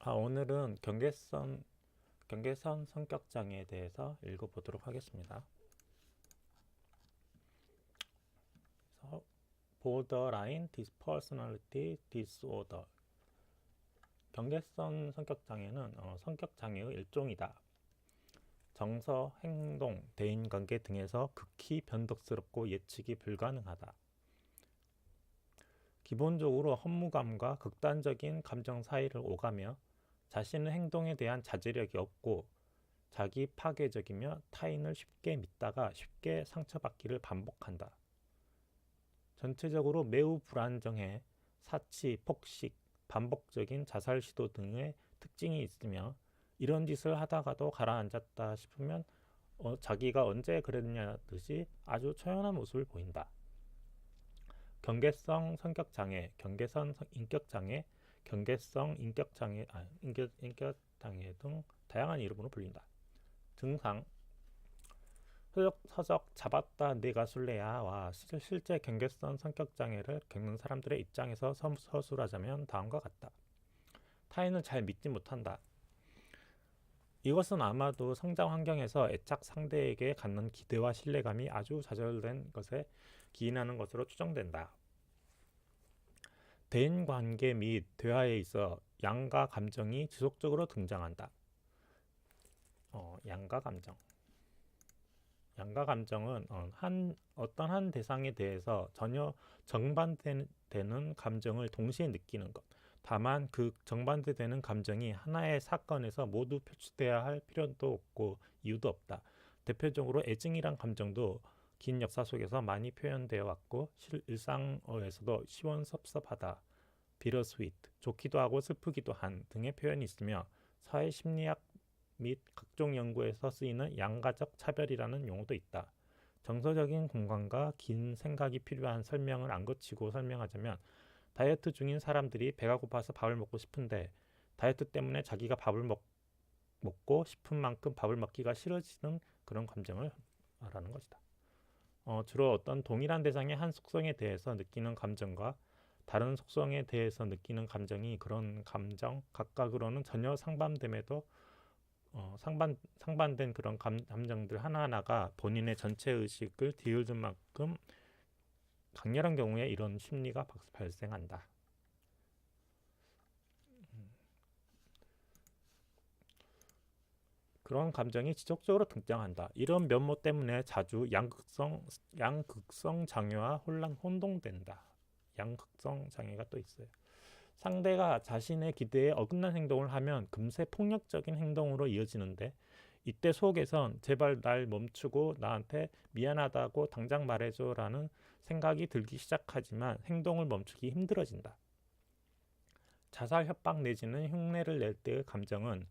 오늘은 경계선 성격 장애에 대해서 읽어보도록 하겠습니다. 그래서 Borderline Personality Disorder. 경계선 성격 장애는 성격 장애의 일종이다. 정서, 행동, 대인관계 등에서 극히 변덕스럽고 예측이 불가능하다. 기본적으로 허무감과 극단적인 감정 사이를 오가며 자신의 행동에 대한 자제력이 없고 자기 파괴적이며 타인을 쉽게 믿다가 쉽게 상처받기를 반복한다. 전체적으로 매우 불안정해 사치, 폭식, 반복적인 자살 시도 등의 특징이 있으며 이런 짓을 하다가도 가라앉았다 싶으면 자기가 언제 그랬냐 듯이 아주 초연한 모습을 보인다. 경계성 성격 장애, 경계선 인격 장애, 경계성 인격 장애, 인격 장애 등 다양한 이름으로 불린다. 증상: 서적 잡았다 내가 술래야와 실제 경계선 성격 장애를 겪는 사람들의 입장에서 서술하자면 다음과 같다. 타인을 잘 믿지 못한다. 이것은 아마도 성장 환경에서 애착 상대에게 갖는 기대와 신뢰감이 아주 좌절된 것에 기인하는 것으로 추정된다. 대인관계 및 대화에 있어 양가 감정이 지속적으로 등장한다. 양가 감정. 양가 감정은 어떤 한 대상에 대해서 전혀 정반대되는 감정을 동시에 느끼는 것. 다만 그 정반대되는 감정이 하나의 사건에서 모두 표출돼야 할 필요도 없고 이유도 없다. 대표적으로 애증이란 감정도 긴 역사 속에서 많이 표현되어 왔고 일상어에서도 시원섭섭하다, 비러스윗, 좋기도 하고 슬프기도 한 등의 표현이 있으며 사회심리학 및 각종 연구에서 쓰이는 양가적 차별이라는 용어도 있다. 정서적인 공간과 긴 생각이 필요한 설명을 안 거치고 설명하자면 다이어트 중인 사람들이 배가 고파서 밥을 먹고 싶은데 다이어트 때문에 자기가 먹고 싶은 만큼 밥을 먹기가 싫어지는 그런 감정을 말하는 것이다. 주로 어떤 동일한 대상의 한 속성에 대해서 느끼는 감정과 다른 속성에 대해서 느끼는 감정이 그런 감정 각각으로는 전혀 상반됨에도 상반된 그런 감정들 하나하나가 본인의 전체 의식을 뒤흔들 만큼 강렬한 경우에 이런 심리가 발생한다. 그런 감정이 지속적으로 등장한다. 이런 면모 때문에 자주 양극성 장애와 혼동된다. 양극성 장애가 또 있어요. 상대가 자신의 기대에 어긋난 행동을 하면 금세 폭력적인 행동으로 이어지는데 이때 속에선 제발 날 멈추고 나한테 미안하다고 당장 말해줘라는 생각이 들기 시작하지만 행동을 멈추기 힘들어진다. 자살 협박 내지는 흉내를 낼 때의 감정은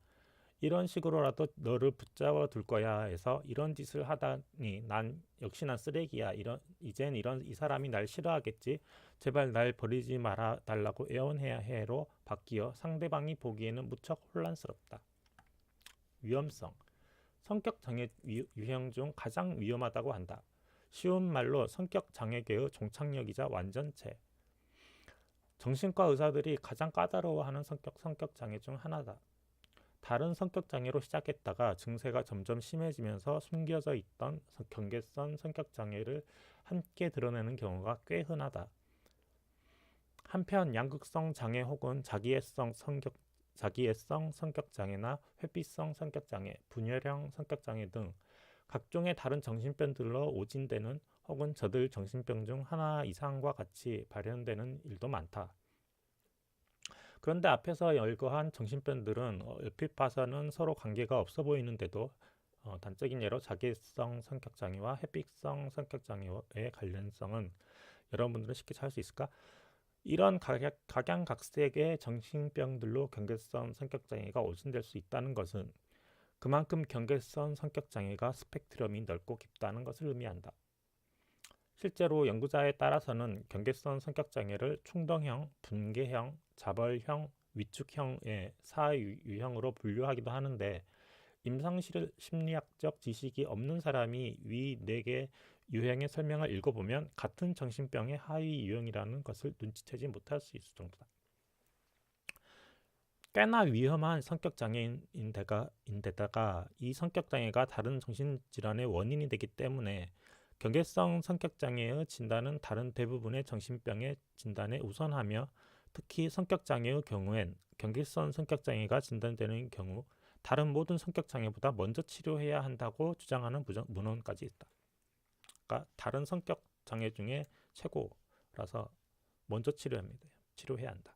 이런 식으로라도 너를 붙잡아 둘 거야 해서 이런 짓을 하다니 난 역시나 쓰레기야. 이젠 이 사람이 날 싫어하겠지. 제발 날 버리지 말아 달라고 애원해야 해로 바뀌어 상대방이 보기에는 무척 혼란스럽다. 위험성. 성격 장애 유형 중 가장 위험하다고 한다. 쉬운 말로 성격 장애계의 종착역이자 완전체. 정신과 의사들이 가장 까다로워하는 성격 장애 중 하나다. 다른 성격 장애로 시작했다가 증세가 점점 심해지면서 숨겨져 있던 경계선 성격 장애를 함께 드러내는 경우가 꽤 흔하다. 한편 양극성 장애 혹은 자기애성 성격 장애나 회피성 성격 장애, 분열형 성격 장애 등 각종의 다른 정신병들로 오진되는 혹은 저들 정신병 중 하나 이상과 같이 발현되는 일도 많다. 그런데 앞에서 열거한 정신병들은 얼핏 봐서는 서로 관계가 없어 보이는데도 단적인 예로 자기애성 성격장애와 회피성 성격장애의 관련성은 여러분들은 쉽게 찾을 수 있을까? 이런 각양각색의 정신병들로 경계성 성격장애가 오진될 수 있다는 것은 그만큼 경계성 성격장애가 스펙트럼이 넓고 깊다는 것을 의미한다. 실제로 연구자에 따라서는 경계성 성격장애를 충동형, 분개형, 자벌형, 위축형의 4유형으로 분류하기도 하는데 임상심리학적 지식이 없는 사람이 위 4개 유형의 설명을 읽어보면 같은 정신병의 하위 유형이라는 것을 눈치채지 못할 수 있을 정도다. 꽤나 위험한 성격 장애인데다가 이 성격 장애가 다른 정신질환의 원인이 되기 때문에 경계성 성격 장애의 진단은 다른 대부분의 정신병의 진단에 우선하며 특히 성격 장애의 경우엔 경계성 성격 장애가 진단되는 경우 다른 모든 성격 장애보다 먼저 치료해야 한다고 주장하는 문헌까지 있다. 그러니까 다른 성격 장애 중에 최고라서 먼저 치료해야 한다.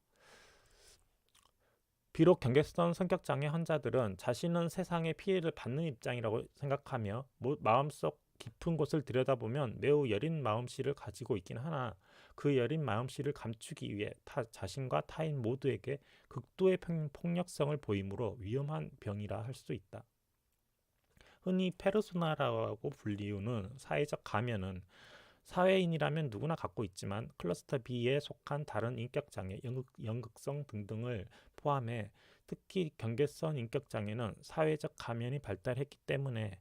비록 경계성 성격장애 환자들은 자신은 세상의 피해를 받는 입장이라고 생각하며 마음속 깊은 곳을 들여다보면 매우 여린 마음씨를 가지고 있긴 하나 그 여린 마음씨를 감추기 위해 자신과 타인 모두에게 극도의 폭력성을 보이므로 위험한 병이라 할 수 있다. 흔히 페르소나라고 불리우는 사회적 가면은 사회인이라면 누구나 갖고 있지만 클러스터 B에 속한 다른 인격장애, 연극성 등등을 포함해 특히 경계성 인격장애는 사회적 가면이 발달했기 때문에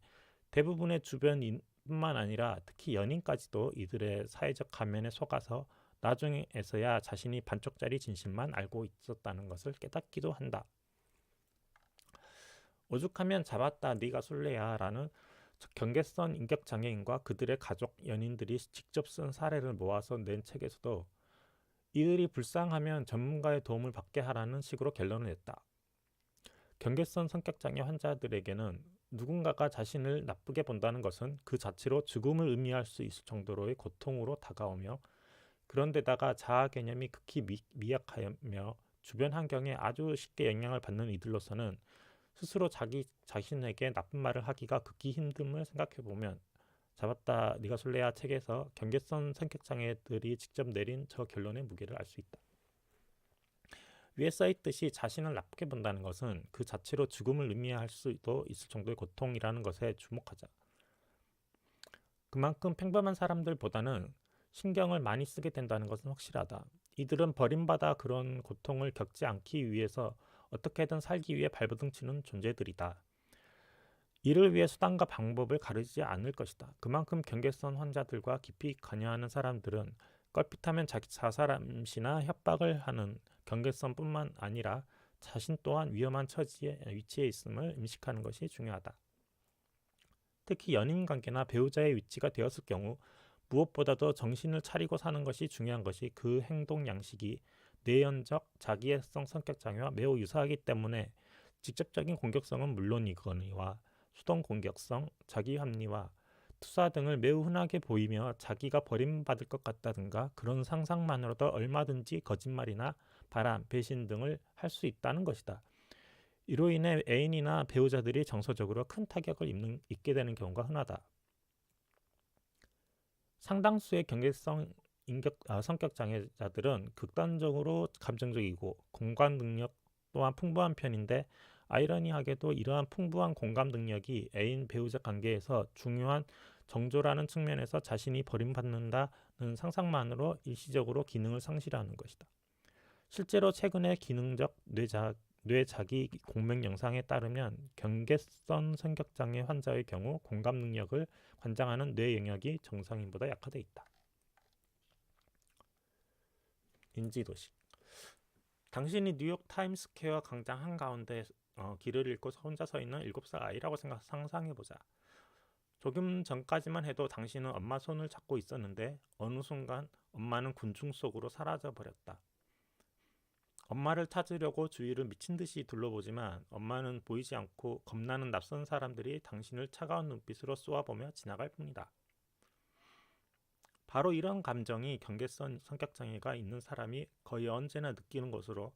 대부분의 주변인뿐만 아니라 특히 연인까지도 이들의 사회적 가면에 속아서 나중에서야 자신이 반쪽짜리 진실만 알고 있었다는 것을 깨닫기도 한다. 오죽하면 잡았다 네가 술래야 라는 경계성 인격장애인과 그들의 가족, 연인들이 직접 쓴 사례를 모아서 낸 책에서도 이들이 불쌍하면 전문가의 도움을 받게 하라는 식으로 결론을 냈다. 경계성 성격장애 환자들에게는 누군가가 자신을 나쁘게 본다는 것은 그 자체로 죽음을 의미할 수 있을 정도로의 고통으로 다가오며 그런데다가 자아 개념이 극히 미약하며 주변 환경에 아주 쉽게 영향을 받는 이들로서는 스스로 자신에게 나쁜 말을 하기가 극히 힘듦을 생각해보면 잡았다 네가 술래야 책에서 경계성 성격장애들이 직접 내린 저 결론의 무게를 알 수 있다. 위에 써있듯이 자신을 나쁘게 본다는 것은 그 자체로 죽음을 의미할 수도 있을 정도의 고통이라는 것에 주목하자. 그만큼 평범한 사람들보다는 신경을 많이 쓰게 된다는 것은 확실하다. 이들은 버림받아 그런 고통을 겪지 않기 위해서 어떻게든 살기 위해 발버둥치는 존재들이다. 이를 위해 수단과 방법을 가르치지 않을 것이다. 그만큼 경계성 환자들과 깊이 관여하는 사람들은 껄핏하면 자살암시나 협박을 하는 경계성뿐만 아니라 자신 또한 위험한 위치에 있음을 인식하는 것이 중요하다. 특히 연인관계나 배우자의 위치가 되었을 경우 무엇보다도 정신을 차리고 사는 것이 중요한 것이 그 행동 양식이 내연적 자기애성 성격장애와 매우 유사하기 때문에 직접적인 공격성은 물론이거니와 수동 공격성, 자기합리화, 투사 등을 매우 흔하게 보이며 자기가 버림받을 것 같다든가 그런 상상만으로도 얼마든지 거짓말이나 바람, 배신 등을 할 수 있다는 것이다. 이로 인해 애인이나 배우자들이 정서적으로 큰 타격을 입게 되는 경우가 흔하다. 상당수의 경계성 성격 장애자들은 극단적으로 감정적이고 공감 능력 또한 풍부한 편인데 아이러니하게도 이러한 풍부한 공감 능력이 애인 배우자 관계에서 중요한 정조라는 측면에서 자신이 버림받는다는 상상만으로 일시적으로 기능을 상실하는 것이다. 실제로 최근에 기능적 뇌자기 공명 영상에 따르면 경계성 성격장애 환자의 경우 공감 능력을 관장하는 뇌 영역이 정상인보다 약화돼 있다. 인지도식. 당신이 뉴욕 타임스퀘어 광장 한가운데 길을 잃고 혼자 서 있는 7살 아이라고 상상해보자. 조금 전까지만 해도 당신은 엄마 손을 잡고 있었는데 어느 순간 엄마는 군중 속으로 사라져 버렸다. 엄마를 찾으려고 주위를 미친 듯이 둘러보지만 엄마는 보이지 않고 겁나는 낯선 사람들이 당신을 차가운 눈빛으로 쏘아보며 지나갈 뿐이다. 바로 이런 감정이 경계성 성격장애가 있는 사람이 거의 언제나 느끼는 것으로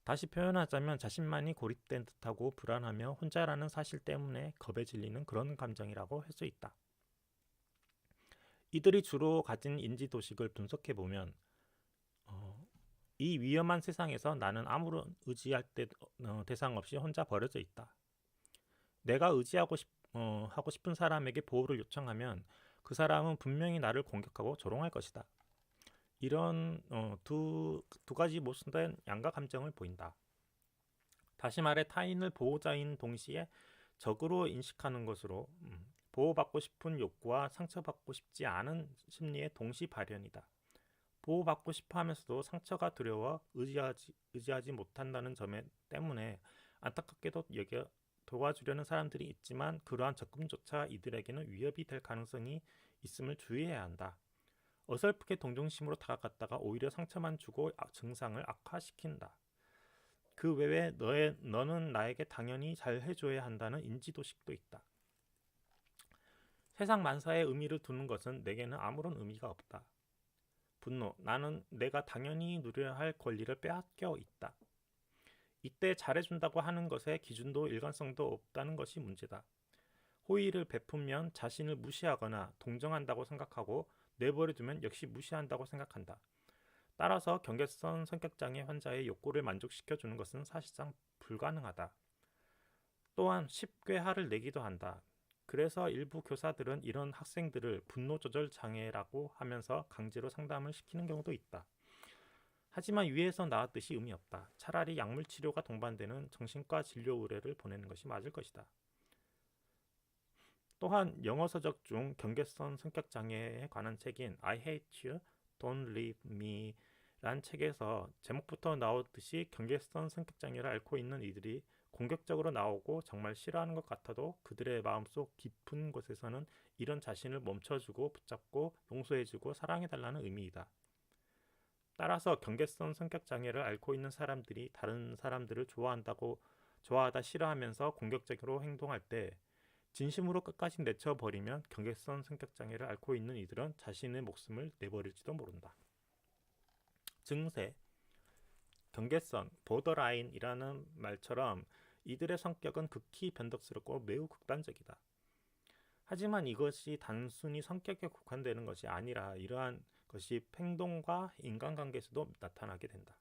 다시 표현하자면 자신만이 고립된 듯하고 불안하며 혼자라는 사실 때문에 겁에 질리는 그런 감정이라고 할 수 있다. 이들이 주로 가진 인지도식을 분석해보면 이 위험한 세상에서 나는 아무런 의지할 대상 없이 혼자 버려져 있다. 내가 의지하고 하고 싶은 사람에게 보호를 요청하면 그 사람은 분명히 나를 공격하고 조롱할 것이다. 이런 두 가지 모순된 양가 감정을 보인다. 다시 말해 타인을 보호자인 동시에 적으로 인식하는 것으로 보호받고 싶은 욕구와 상처받고 싶지 않은 심리의 동시 발현이다. 보호받고 싶어 하면서도 상처가 두려워 의지하지 못한다는 점 때문에 안타깝게도 도와주려는 사람들이 있지만 그러한 접근조차 이들에게는 위협이 될 가능성이 있음을 주의해야 한다. 어설프게 동정심으로 다가갔다가 오히려 상처만 주고 증상을 악화시킨다. 그 외에 너는 나에게 당연히 잘 해줘야 한다는 인지도식도 있다. 세상 만사에 의미를 두는 것은 내게는 아무런 의미가 없다. 분노, 나는 내가 당연히 누려야 할 권리를 빼앗겨 있다. 이때 잘해준다고 하는 것에 기준도 일관성도 없다는 것이 문제다. 호의를 베풀면 자신을 무시하거나 동정한다고 생각하고 내버려두면 역시 무시한다고 생각한다. 따라서 경계성 성격장애 환자의 욕구를 만족시켜주는 것은 사실상 불가능하다. 또한 쉽게 화를 내기도 한다. 그래서 일부 교사들은 이런 학생들을 분노조절 장애라고 하면서 강제로 상담을 시키는 경우도 있다. 하지만 위에서 나왔듯이 의미 없다. 차라리 약물 치료가 동반되는 정신과 진료 의뢰를 보내는 것이 맞을 것이다. 또한 영어 서적 중 경계성 성격 장애에 관한 책인 I Hate You, Don't Leave Me 란 책에서 제목부터 나오듯이 경계성 성격 장애를 앓고 있는 이들이 공격적으로 나오고 정말 싫어하는 것 같아도 그들의 마음속 깊은 곳에서는 이런 자신을 멈춰주고 붙잡고 용서해주고 사랑해달라는 의미이다. 따라서 경계성 성격 장애를 앓고 있는 사람들이 다른 사람들을 좋아하다 싫어하면서 공격적으로 행동할 때 진심으로 끝까지 내쳐버리면 경계성 성격 장애를 앓고 있는 이들은 자신의 목숨을 내버릴지도 모른다. 증세, 경계성, 보더라인이라는 말처럼 이들의 성격은 극히 변덕스럽고 매우 극단적이다. 하지만 이것이 단순히 성격에 국한되는 것이 아니라 이러한 것이 행동과 인간관계에서도 나타나게 된다.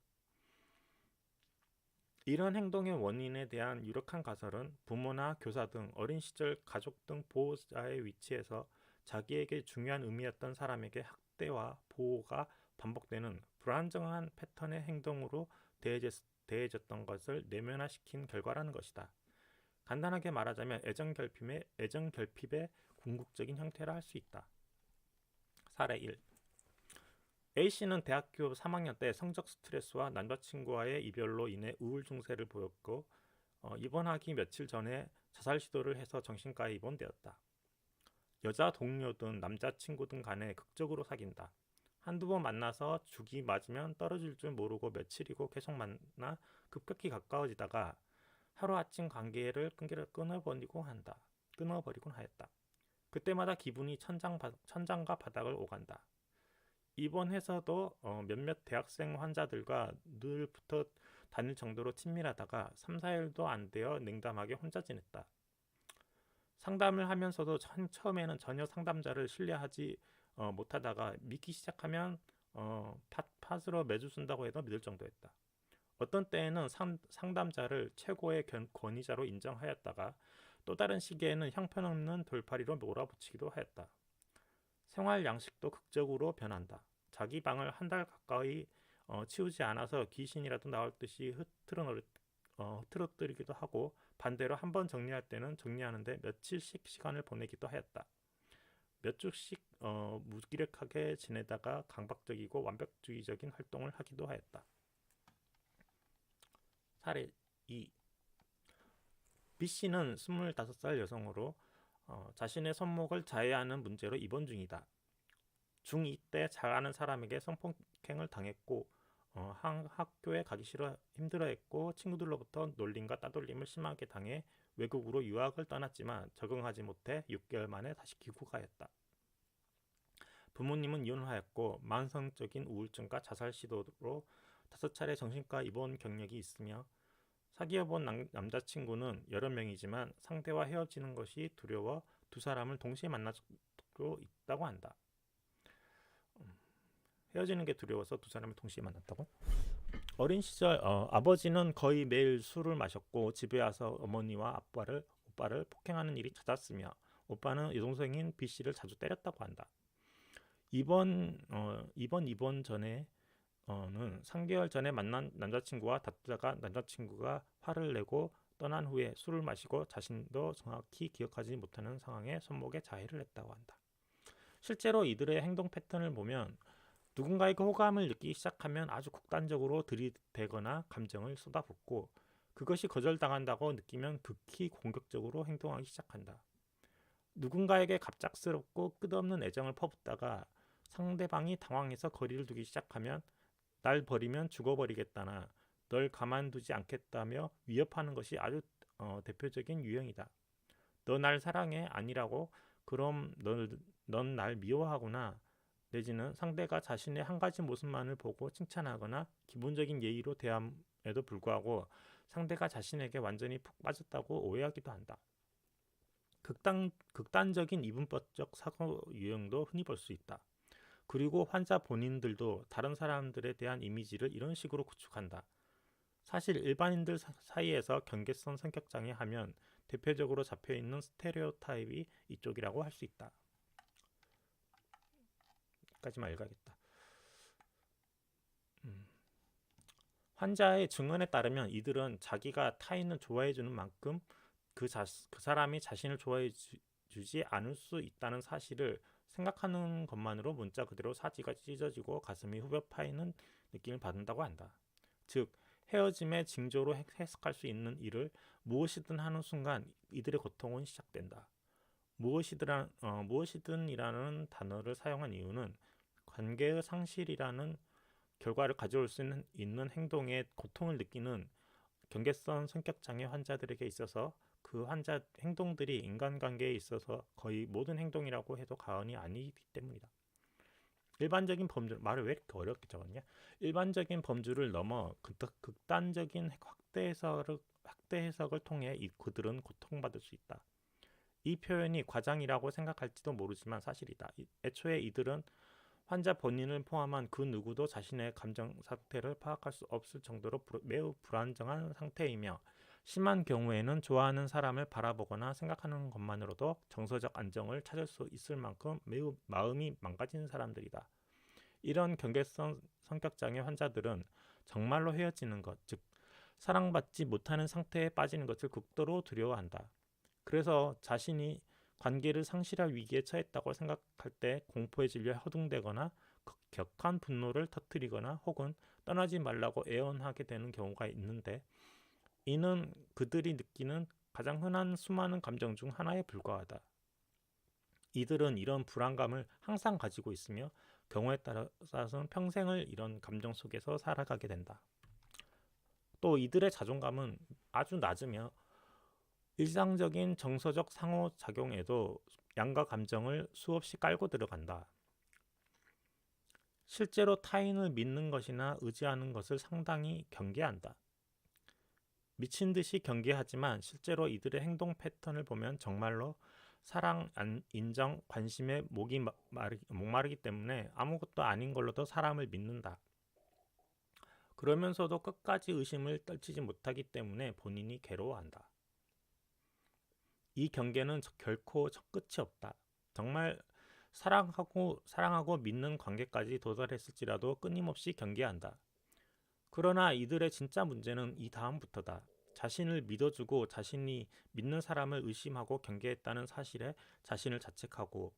이런 행동의 원인에 대한 유력한 가설은 부모나 교사 등 어린 시절 가족 등 보호자의 위치에서 자기에게 중요한 의미였던 사람에게 학대와 보호가 반복되는 불안정한 패턴의 행동으로 대해졌던 것을 내면화시킨 결과라는 것이다. 간단하게 말하자면 애정 결핍의 궁극적인 형태라 할 수 있다. 사례 1. A씨는 대학교 3학년 때 성적 스트레스와 남자친구와의 이별로 인해 우울 증세를 보였고 입원하기 며칠 전에 자살 시도를 해서 정신과에 입원되었다. 여자 동료든 남자친구든 간에 극적으로 사귄다. 한두 번 만나서 죽이 맞으면 떨어질 줄 모르고 며칠이고 계속 만나 급격히 가까워지다가 하루아침 관계를 끊어버리곤 하였다. 그때마다 기분이 천장과 바닥을 오간다. 입원해서도 몇몇 대학생 환자들과 늘 붙어 다닐 정도로 친밀하다가 3, 4일도 안 되어 냉담하게 혼자 지냈다. 상담을 하면서도 처음에는 전혀 상담자를 신뢰하지 못하다가 믿기 시작하면 팥으로 매주 쓴다고 해도 믿을 정도였다. 어떤 때에는 상담자를 최고의 권위자로 인정하였다가 또 다른 시기에는 형편없는 돌팔이로 몰아붙이기도 하였다. 생활 양식도 극적으로 변한다. 자기 방을 한 달 가까이 치우지 않아서 귀신이라도 나올 듯이 흐트러뜨리기도 하고 반대로 한 번 정리할 때는 정리하는데 며칠씩 시간을 보내기도 하였다. 몇 주씩 무기력하게 지내다가 강박적이고 완벽주의적인 활동을 하기도 하였다. 사례 2. B씨는 25살 여성으로 자신의 손목을 자해하는 문제로 입원 중이다. 중2 때 잘 아는 사람에게 성폭행을 당했고 학교에 가기 싫어 힘들어했고 친구들로부터 놀림과 따돌림을 심하게 당해 외국으로 유학을 떠났지만 적응하지 못해 6개월 만에 다시 귀국하였다. 부모님은 이혼하였고 만성적인 우울증과 자살 시도로 5차례 정신과 입원 경력이 있으며 사귀어본 남자친구는 여러 명이지만 상대와 헤어지는 것이 두려워 두 사람을 동시에 만나고 있다고 한다. 헤어지는 게 두려워서 두 사람을 동시에 만났다고? 어린 시절 아버지는 거의 매일 술을 마셨고 집에 와서 어머니와 오빠를 폭행하는 일이 잦았으며 오빠는 여동생인 B씨를 자주 때렸다고 한다. 이번 전에는 3개월 전에 만난 남자친구와 다투다가 남자친구가 화를 내고 떠난 후에 술을 마시고 자신도 정확히 기억하지 못하는 상황에 손목에 자해를 했다고 한다. 실제로 이들의 행동 패턴을 보면 누군가에게 호감을 느끼기 시작하면 아주 극단적으로 들이대거나 감정을 쏟아붓고, 그것이 거절당한다고 느끼면 극히 공격적으로 행동하기 시작한다. 누군가에게 갑작스럽고 끝없는 애정을 퍼붓다가 상대방이 당황해서 거리를 두기 시작하면 날 버리면 죽어버리겠다나 널 가만두지 않겠다며 위협하는 것이 아주 대표적인 유형이다. 너 날 사랑해? 아니라고? 그럼 넌 날 미워하구나. 내지는 상대가 자신의 한 가지 모습만을 보고 칭찬하거나 기본적인 예의로 대함에도 불구하고 상대가 자신에게 완전히 푹 빠졌다고 오해하기도 한다. 극단적인 이분법적 사고 유형도 흔히 볼 수 있다. 그리고 환자 본인들도 다른 사람들에 대한 이미지를 이런 식으로 구축한다. 사실 일반인들 사이에서 경계성 성격장애 하면 대표적으로 잡혀있는 스테레오타입이 이쪽이라고 할 수 있다. 까지만 읽어야겠다. 환자의 증언에 따르면 이들은 자기가 타인을 좋아해주는 만큼 그 사람이 자신을 좋아해주지 않을 수 있다는 사실을 생각하는 것만으로 문자 그대로 사지가 찢어지고 가슴이 후벼 파이는 느낌을 받는다고 한다. 즉 헤어짐의 징조로 해석할 수 있는 일을 무엇이든 하는 순간 이들의 고통은 시작된다. 무엇이든이라는 단어를 사용한 이유는 관계의 상실이라는 결과를 가져올 수 있는 행동에 고통을 느끼는 경계성 성격장애 환자들에게 있어서 그 환자 행동들이 인간관계에 있어서 거의 모든 행동이라고 해도 과언이 아니기 때문이다. 일반적인 범죄, 말을 왜 이렇게 어렵게 적었냐? 일반적인 범주를 넘어 극단적인 확대 해석을 통해 그들은 고통받을 수 있다. 이 표현이 과장이라고 생각할지도 모르지만 사실이다. 애초에 이들은 환자 본인을 포함한 그 누구도 자신의 감정 상태를 파악할 수 없을 정도로 매우 불안정한 상태이며 심한 경우에는 좋아하는 사람을 바라보거나 생각하는 것만으로도 정서적 안정을 찾을 수 있을 만큼 매우 마음이 망가진 사람들이다. 이런 경계성 성격장애 환자들은 정말로 헤어지는 것, 즉 사랑받지 못하는 상태에 빠지는 것을 극도로 두려워한다. 그래서 자신이 관계를 상실할 위기에 처했다고 생각할 때 공포에 질려 허둥대거나 격한 분노를 터뜨리거나 혹은 떠나지 말라고 애원하게 되는 경우가 있는데, 이는 그들이 느끼는 가장 흔한 수많은 감정 중 하나에 불과하다. 이들은 이런 불안감을 항상 가지고 있으며 경우에 따라서는 평생을 이런 감정 속에서 살아가게 된다. 또 이들의 자존감은 아주 낮으며 일상적인 정서적 상호작용에도 양가 감정을 수없이 깔고 들어간다. 실제로 타인을 믿는 것이나 의지하는 것을 상당히 경계한다. 미친 듯이 경계하지만 실제로 이들의 행동 패턴을 보면 정말로 사랑, 인정, 관심에 목마르기 때문에 아무것도 아닌 걸로도 사람을 믿는다. 그러면서도 끝까지 의심을 떨치지 못하기 때문에 본인이 괴로워한다. 이 경계는 결코 끝이 없다. 정말 사랑하고 믿는 관계까지 도달했을지라도 끊임없이 경계한다. 그러나 이들의 진짜 문제는 이 다음부터다. 자신을 믿어주고 자신이 믿는 사람을 의심하고 경계했다는 사실에 자신을 자책하고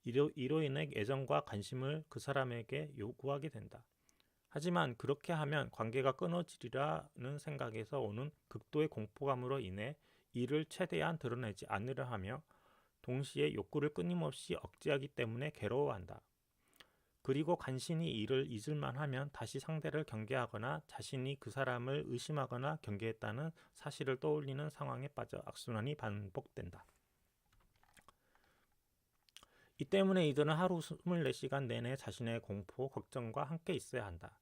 이로 인해 애정과 관심을 그 사람에게 요구하게 된다. 하지만 그렇게 하면 관계가 끊어지리라는 생각에서 오는 극도의 공포감으로 인해 이를 최대한 드러내지 않으려 하며 동시에 욕구를 끊임없이 억제하기 때문에 괴로워한다. 그리고 간신히 이를 잊을만 하면 다시 상대를 경계하거나 자신이 그 사람을 의심하거나 경계했다는 사실을 떠올리는 상황에 빠져 악순환이 반복된다. 이 때문에 이들은 하루 24시간 내내 자신의 공포, 걱정과 함께 있어야 한다.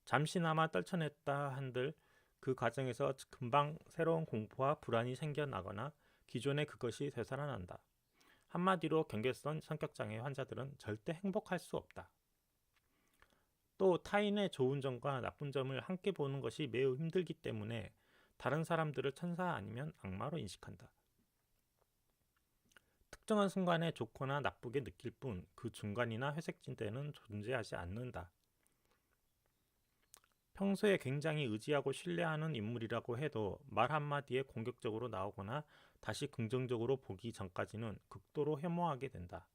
잠시나마 떨쳐냈다 한들 그 과정에서 금방 새로운 공포와 불안이 생겨나거나 기존의 그것이 되살아난다. 한마디로 경계성 성격장애 환자들은 절대 행복할 수 없다. 또 타인의 좋은 점과 나쁜 점을 함께 보는 것이 매우 힘들기 때문에 다른 사람들을 천사 아니면 악마로 인식한다. 특정한 순간에 좋거나 나쁘게 느낄 뿐 그 중간이나 회색지대는 존재하지 않는다. 평소에 굉장히 의지하고 신뢰하는 인물이라고 해도 말 한마디에 공격적으로 나오거나 다시 긍정적으로 보기 전까지는 극도로 혐오하게 된다.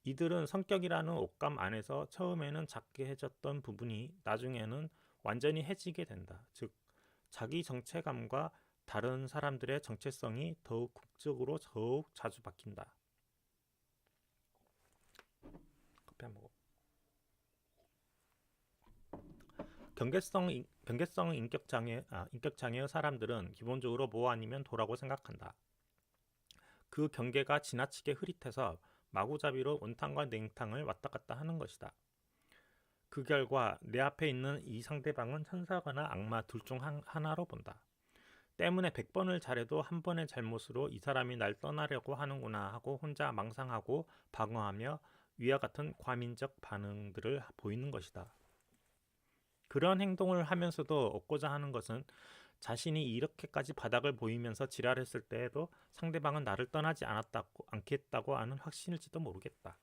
이들은 성격이라는 옷감 안에서 처음에는 작게 해졌던 부분이 나중에는 완전히 해지게 된다. 즉, 자기 정체감과 다른 사람들의 정체성이 더욱 극적으로 더욱 자주 바뀐다. 커피 한 모금. 경계성 인격 장애의 사람들은 기본적으로 뭐 아니면 도라고 생각한다. 그 경계가 지나치게 흐릿해서 마구잡이로 온탕과 냉탕을 왔다 갔다 하는 것이다. 그 결과 내 앞에 있는 이 상대방은 천사거나 악마 둘 중 하나로 본다. 때문에 100번을 잘해도 한 번의 잘못으로 이 사람이 날 떠나려고 하는구나 하고 혼자 망상하고 방어하며 위와 같은 과민적 반응들을 보이는 것이다. 그런 행동을 하면서도 얻고자 하는 것은 자신이 이렇게까지 바닥을 보이면서 지랄했을 때에도 상대방은 나를 떠나지 않겠다고 하는 확신일지도 모르겠다.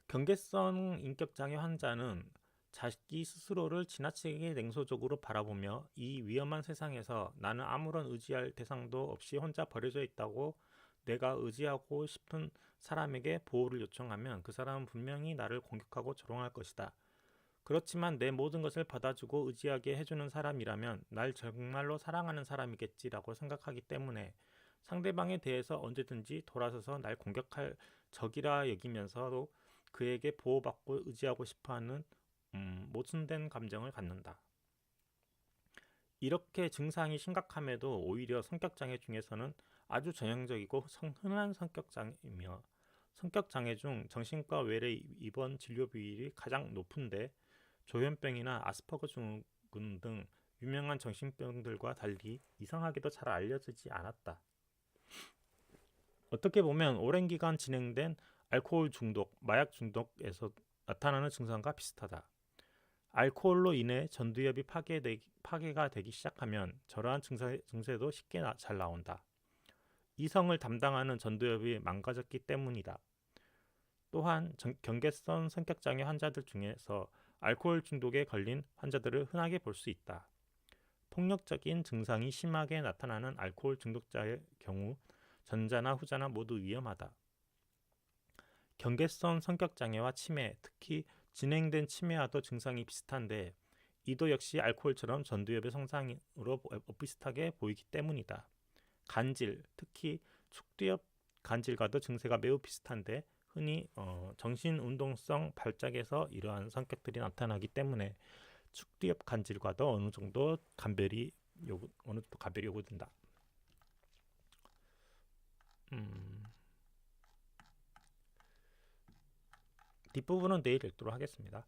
경계성 인격장애 환자는 자기 스스로를 지나치게 냉소적으로 바라보며 이 위험한 세상에서 나는 아무런 의지할 대상도 없이 혼자 버려져 있다고 내가 의지하고 싶은 사람에게 보호를 요청하면 그 사람은 분명히 나를 공격하고 조롱할 것이다. 그렇지만 내 모든 것을 받아주고 의지하게 해주는 사람이라면 날 정말로 사랑하는 사람이겠지라고 생각하기 때문에 상대방에 대해서 언제든지 돌아서서 날 공격할 적이라 여기면서도 그에게 보호받고 의지하고 싶어하는 모순된 감정을 갖는다. 이렇게 증상이 심각함에도 오히려 성격장애 중에서는 아주 전형적이고 흔한 성격장애이며 성격장애 중 정신과 외래 입원 진료 비율이 가장 높은데 조현병이나 아스퍼거 증후군 등 유명한 정신병들과 달리 이상하게도 잘 알려지지 않았다. 어떻게 보면 오랜 기간 진행된 알코올 중독, 마약 중독에서 나타나는 증상과 비슷하다. 알코올로 인해 전두엽이 파괴가 되기 시작하면 저러한 증세도 쉽게 잘 나온다. 이성을 담당하는 전두엽이 망가졌기 때문이다. 또한 경계성 성격장애 환자들 중에서 알코올 중독에 걸린 환자들을 흔하게 볼 수 있다. 폭력적인 증상이 심하게 나타나는 알코올 중독자의 경우 전자나 후자나 모두 위험하다. 경계성 성격장애와 치매, 특히 진행된 치매와도 증상이 비슷한데 이도 역시 알코올처럼 전두엽의 성상으로 비슷하게 보이기 때문이다. 간질, 특히 축두엽 간질과도 증세가 매우 비슷한데 흔히 정신운동성 발작에서 이러한 성격들이 나타나기 때문에 축두엽 간질과도 어느 정도 감별이 요구된다. 뒷부분은 내일 읽도록 하겠습니다.